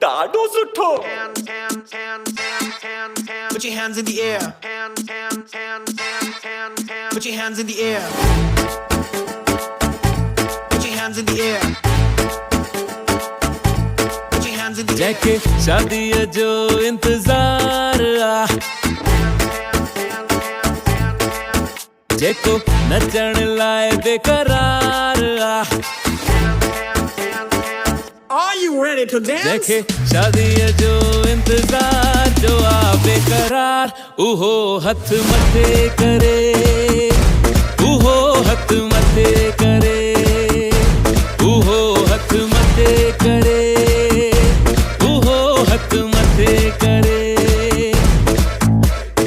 ॾाढो सुठो। Put your hands in the air. Put your hands in the air. Put your hands in the air. Put your hands in the air. जैके शादी जो इंतजार आ, जेको नचण लाए बेकरार आ, Are you ready to dance? जैके शादी जो इंतजार जो आ बेकरार, उहो हथ मथे करे, उहो हथ मथे करे, उहो हथ मथे करे, उहो हथ मथे करे।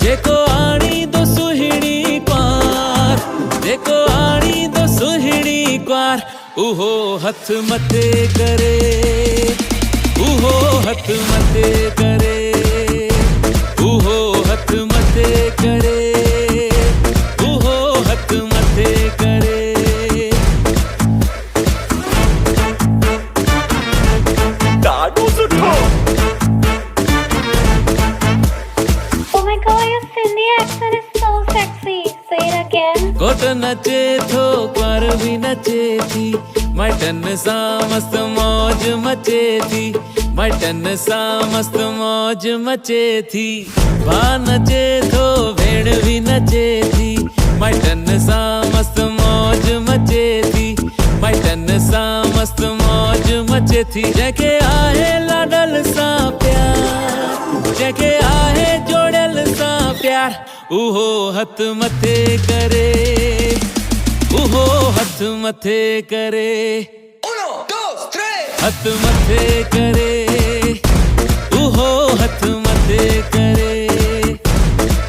जेको आणी दो सुहिणी क्वार, जेको आणी दो सुहिणी क्वार, उहो हथ मथे करे, उहो हथ मथे करे, उहो हथ मथे करे, उहो हथ मथे करे। ॾाढो सुठो। Oh my god, your Sindhi accent is so sexy. Say it again. घोट नचे थो क्वार भी नचे थी, माइटन सां मस्त मौज मचे थी, माइटन सां मस्त मौज मचे थी। भा नचे थो भेण भी नचे थी, माइटन सां मस्त मौज मचे थी, माइटन सां मस्त मौज मचे थी। जंहिंखे आहे लाडल सां प्यार, जंहिंखे आहे जोड़ियल सां प्यार, उहो हथ मथे करे, उहो हथ मथे करे, हथ मथे करे, उहो हथ मथे करे,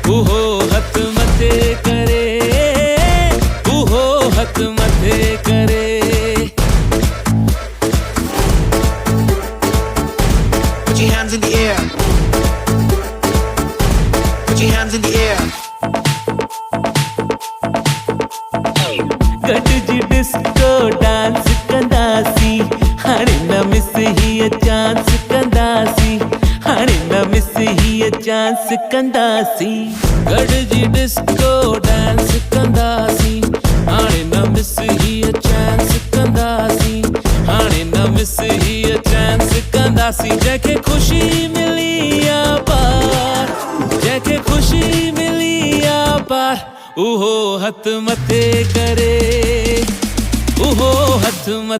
उहो हथ मथे करे, उहो हथ मथे करे। Put your hands in the air. Put your hands in the air. गॾिजी डिस्को डांस कंदासीं, हाणे न मिस हीअ चांस कंदासीं, हाणे न मिस हीअ चांस कंदासीं। गॾिजी डिस्को डांस कंदासीं, हाणे न मिस हीअ चांस कंदासीं, हाणे न मिस हीअ चांस कंदासीं। जंहिंखे ख़ुशी मिली आ पार, जंहिंखे ख़ुशी मिली आ पार, उहो हथ मथे करे, उहो हथ मथे